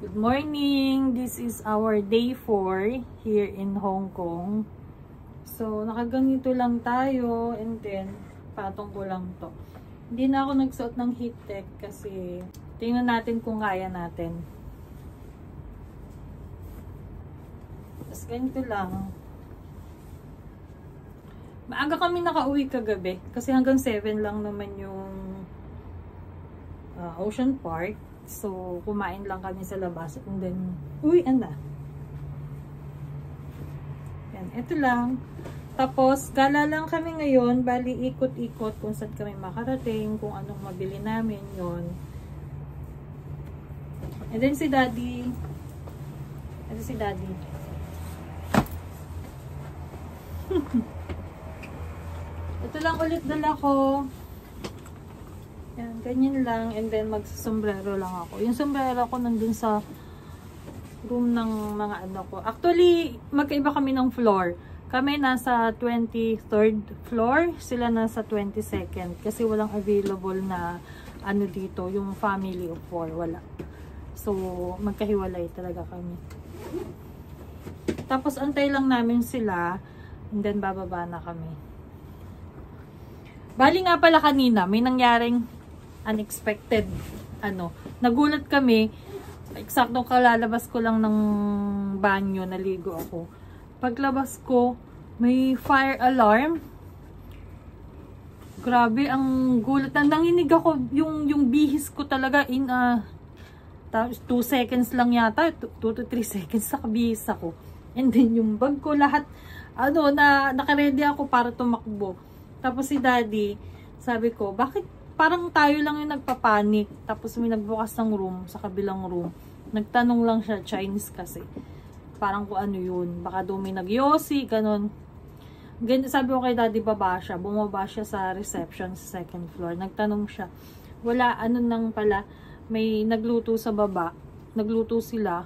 Good morning! This is our day 4 here in Hong Kong. So, nakaganito lang tayo and then, patong ko lang to. Hindi na ako nagsuot ng heat tech kasi tingnan natin kung kaya natin. Tapos ganito lang. Maaga kami nakauwi kagabi kasi hanggang 7 lang naman yung Ocean Park. So, kumain lang kami sa labas. And then, uy, anda. Yan, ito lang. Tapos, gala lang kami ngayon. Bali, ikot-ikot kung saan kami makarating, kung anong mabili namin, yon. And then, si Daddy. Ito si Daddy. Ito lang ulit dala ko. Yan, ganyan lang. And then, magsasombrero lang ako. Yung sombrero ko nandun sa room ng mga ano ko. Actually, magkaiba kami ng floor. Kami nasa 23rd floor. Sila nasa 22nd. Kasi walang available na ano dito. Yung family of 4. Wala. So, magkahiwalay talaga kami. Tapos, antay lang namin sila. And then, bababa na kami. Bali nga pala kanina, may nangyaring unexpected, nagulat kami, eksaktong kalalabas ko lang ng banyo, naligo ako. Paglabas ko, may fire alarm. Grabe, ang gulat. Nanginig ako, yung bihis ko talaga in 2 seconds lang yata, 2 to 3 seconds, nakabihis ako. And then yung bag ko, lahat, nakaready ako para tumakbo. Tapos si Daddy, sabi ko, bakit parang tayo lang yung nagpapanik. Tapos may nagbukas ng room, sa kabilang room. Nagtanong lang siya, Chinese kasi. Parang kung ano yun. Baka doon may nagyosi, ganun. Sabi ko kay Daddy, baba siya. Bumaba siya sa reception, sa 2nd floor. Nagtanong siya. Wala, nang pala. May nagluto sa baba. Nagluto sila.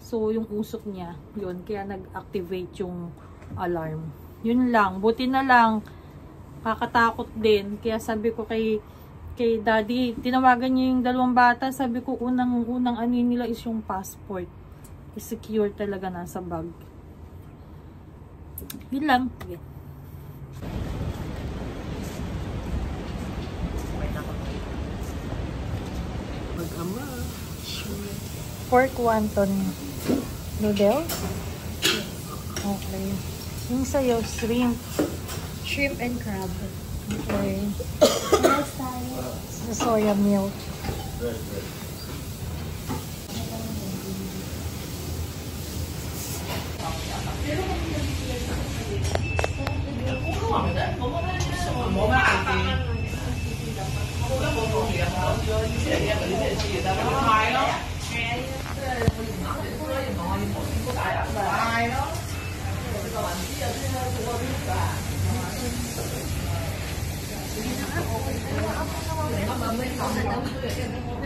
So, yung usok niya, yun. Kaya nag-activate yung alarm. Yun lang. Buti na lang. Kakatakot din. Kaya sabi ko kay Daddy, tinawagan niya yung 2 bata. Sabi ko, unang ano nila is yung passport. I-secure talaga nasa bag. Yun lang. Okay. Mag-ama. Pork wonton noodles. Okay. Yung sa'yo, shrimp and crab. Okay. The soya milk.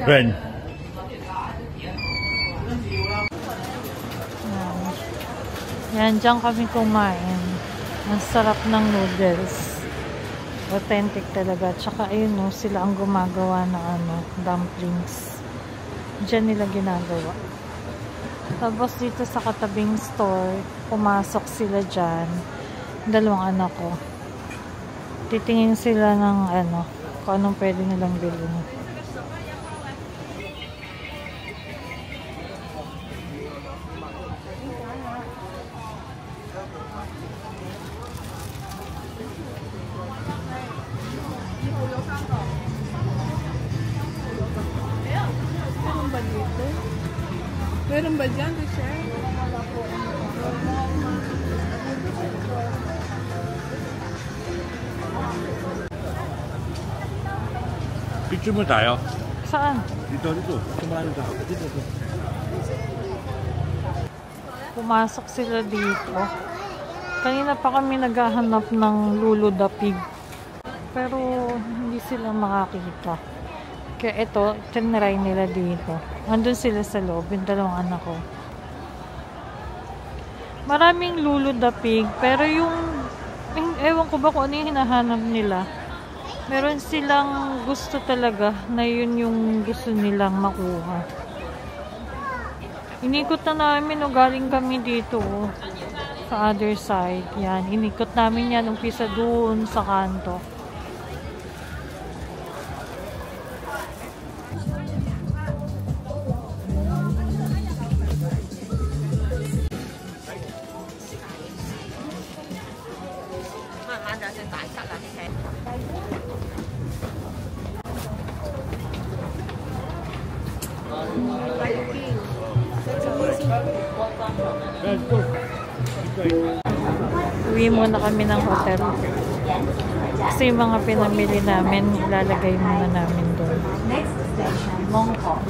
Ren. Yan, dyan kami kumain. Ang sarap ng noodles. Authentic talaga. Tsaka ayun, no, sila ang gumagawa ng dumplings. Diyan nila ginagawa. Tapos dito sa katabing store, pumasok sila dyan. 2 anak ko. Titingin sila ng kung anong pwede nilang bilhin. Meron ba dyan, sir? Picture mo tayo. Saan? Dito. Tumahan tayo. Dito. Pumasok sila dito. Kanina pa kami naghahanap ng Lulu the Pig. Pero hindi sila makakita. Kaya ito, tinry nila dito. Andun sila sa loob, yung 2 anak ko. Maraming Lulu the Pig, pero yung ewan ko ba kung ano yung hinahanap nila. Meron silang gusto talaga na yun yung gusto nilang makuha. Inikot na namin, o galing kami dito, sa other side. Yan, inikot namin yan, umpisa doon sa kanto. Uwi muna kami ng hotel. Kasi yung mga pinamili namin, ilalagay muna namin doon. Next station, Mongkok.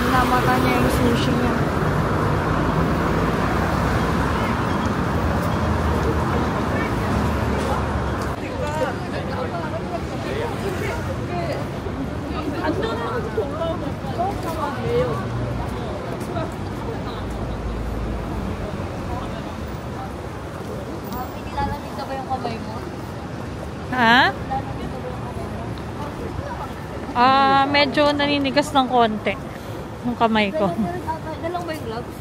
Namata niya yung sushi niya. Nilalamig na ba yung kamay mo? Ha? Medyo naninigas ng konti yung kamay ko. Dalang ba yung gloves?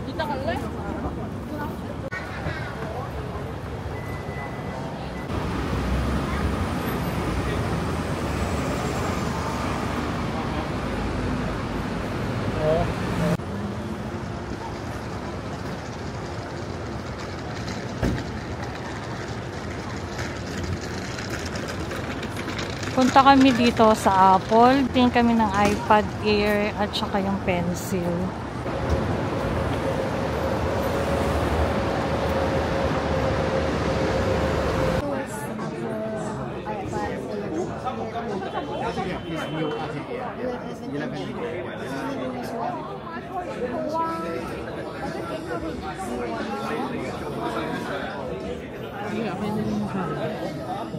Dito ka lang. Punta kami dito sa Apple. Tingin kami ng iPad Air at saka yung pencil.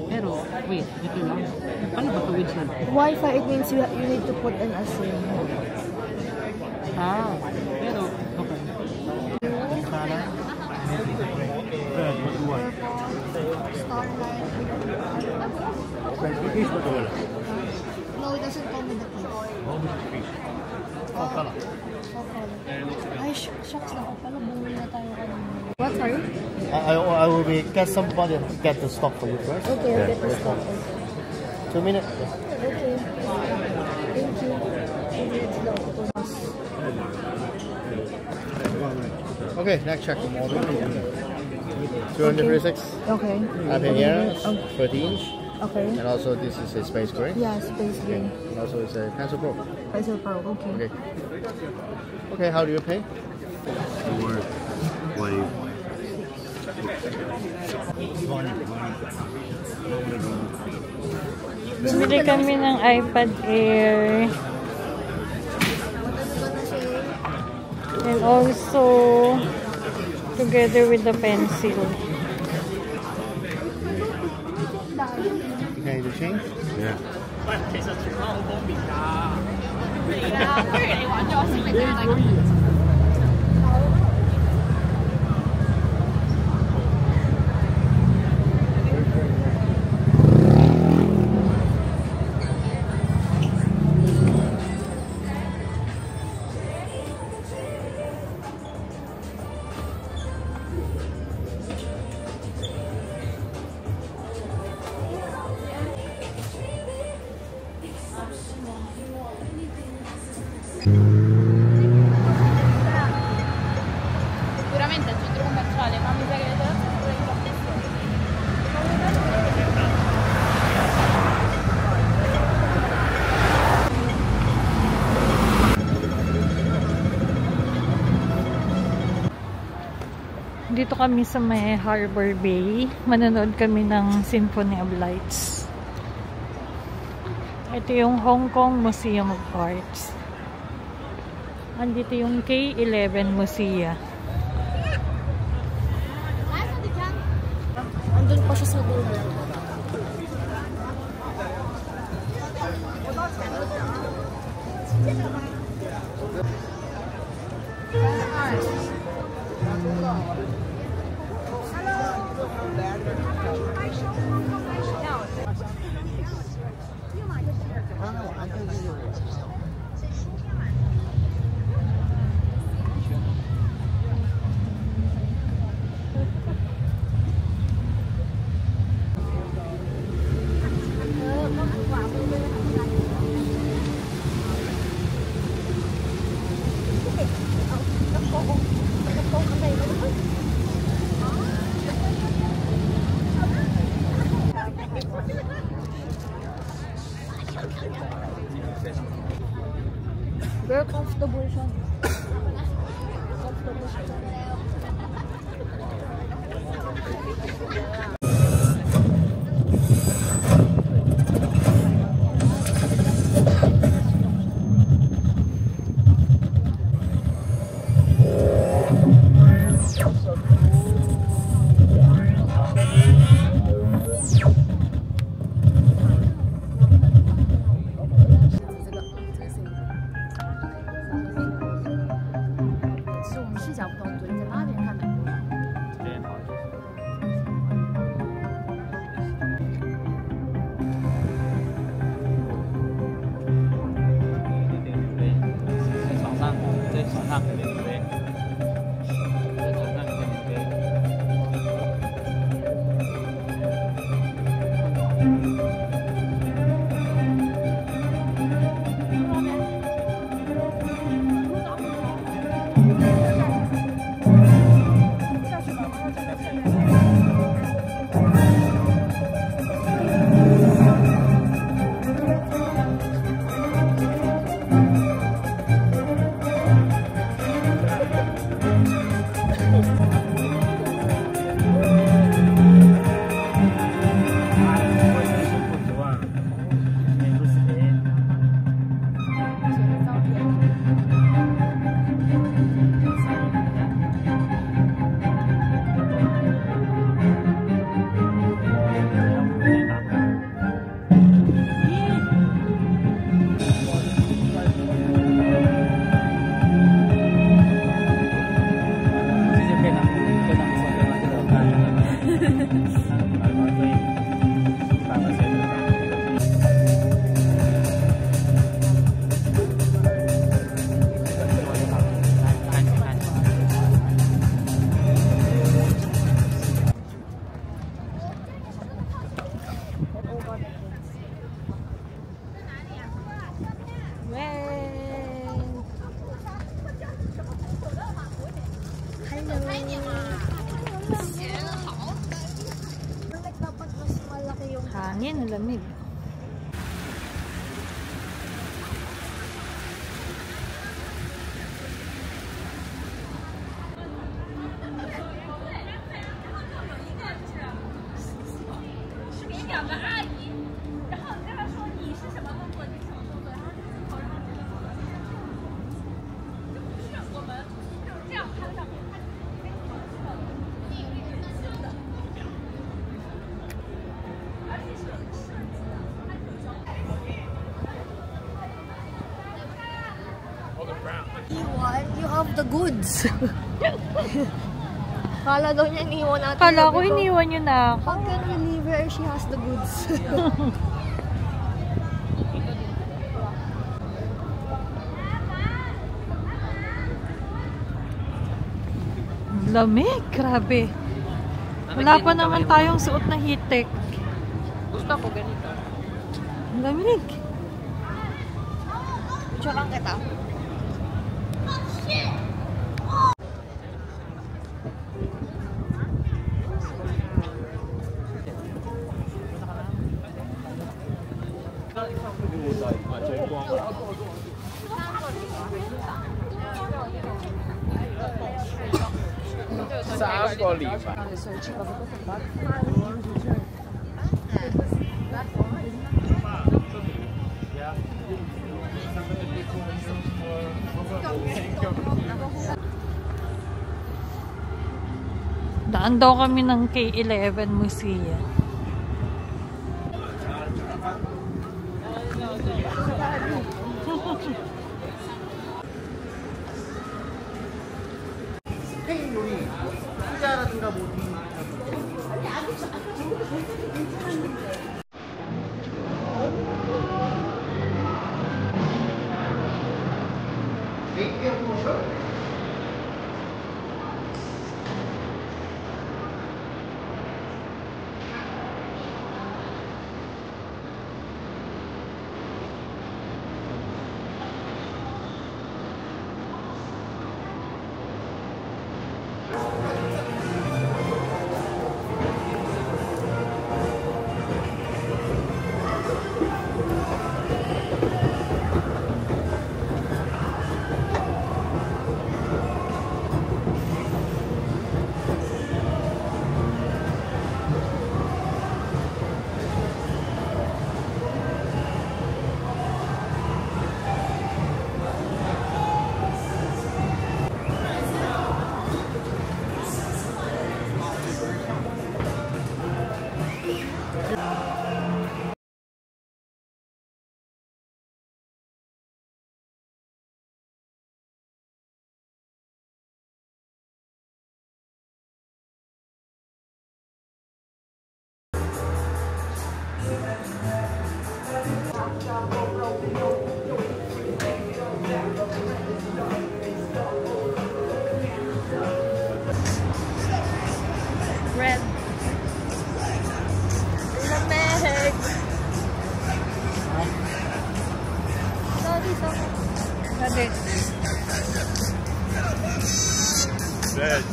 Pero, wait, ito lang. Paano ba ito with hand? Wi-Fi, it means you need to put in a SIM. Ah, pero, okay. No, it doesn't come with the case. Ay, shucks na. Pala, bumili na tayo kanina. What, sorry? I will get somebody to get the stock for you first. Okay, I'll get the stock. 2 minutes. Okay. Thank you. Okay, next check. 236. Okay. Up in here, 30 inch. Okay. And also this is a space gray. Yeah, space Okay. green. And also it's a pencil pro. Pencil Pro, okay. Okay. Okay, how do you pay? 420. Bumili kami ng iPad Air. And also, together with the pencil. Okay, the change? Yeah. Sicuramente al centro commerciale, ma mi sa che le terrazze sono in Dito kami sa may Harbor Bay. Manonood kami ng Symphony of Lights. Ito yung Hong Kong Museum of Arts. Andito yung K11 Musia. Andun pa siya sa dulo. Very comfortable siya. Comfortable siya. Hangin, lamig. You have the goods. Kala daw niya iniwan natin. Kala ko iniwan niyo na ako. How can we leave her if she has the goods? Lamig, grabe. Wala pa naman tayong suot na heat-tech. Gusto ko ganito. Lamig. Tsaka kita. Sa Apple pa. Daan daw kami ng K11 Museum. 스페인 요리 피자라든가 뭐 Red. Lamig. Sorry, sorry. Sabi. Red.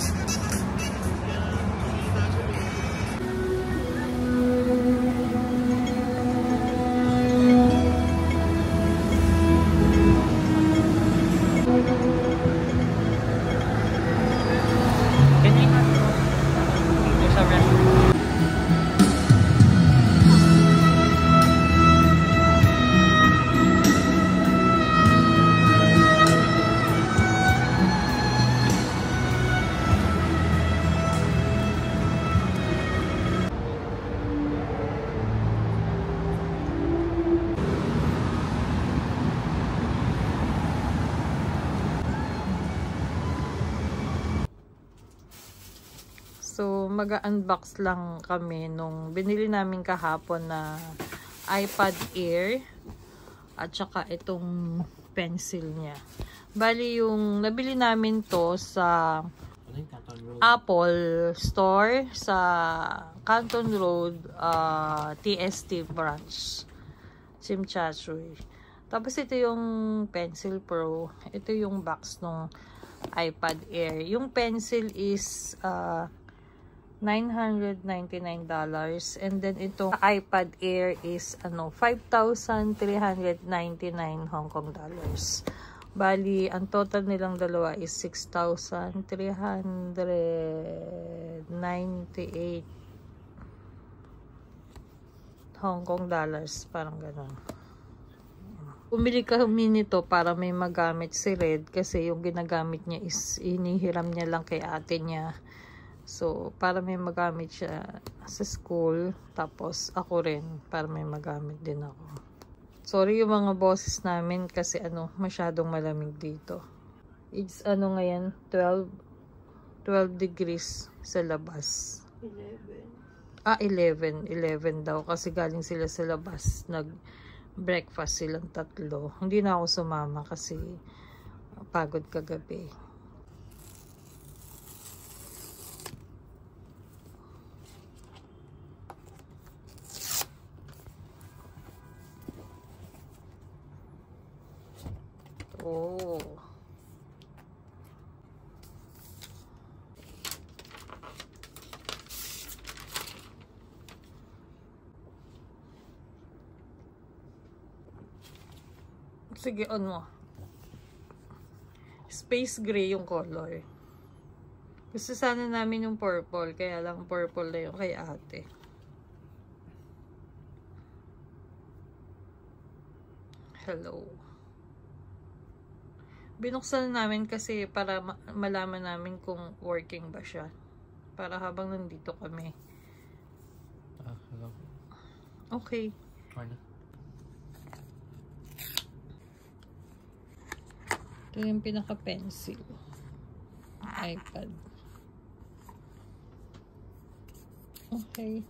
So, mag-unbox lang kami nung binili namin kahapon na iPad Air at saka itong pencil niya. Bali, yung nabili namin to sa Apple Store sa Canton Road, TST branch, Chimchachoy. Tapos ito yung Pencil Pro. Ito yung box ng iPad Air. Yung pencil is $999 and then ito iPad Air is 5,399 Hong Kong dollars. Bali, ang total nilang dalawa is 6,398 Hong Kong dollars, parang gano'n. Pumili kami nito para may magamit si Red kasi yung ginagamit niya is inihiram niya lang kay ate niya. So, para may magamit siya sa school. Tapos, ako rin. Para may magamit din ako. Sorry yung mga boses namin kasi masyadong malamig dito. It's ngayon, 12 degrees sa labas. 11 daw kasi galing sila sa labas. Nag-breakfast silang tatlo. Hindi na ako sumama kasi pagod kagabi. Oh. Sige, on mo. Space gray yung color. Gusto sana namin yung purple, kaya lang purple na yung kay ate. Hello. Binuksan namin kasi para malaman namin kung working ba siya. Para habang nandito kami. Hello. Okay. Morning. Ito yung pinaka-pencil. iPad. Okay.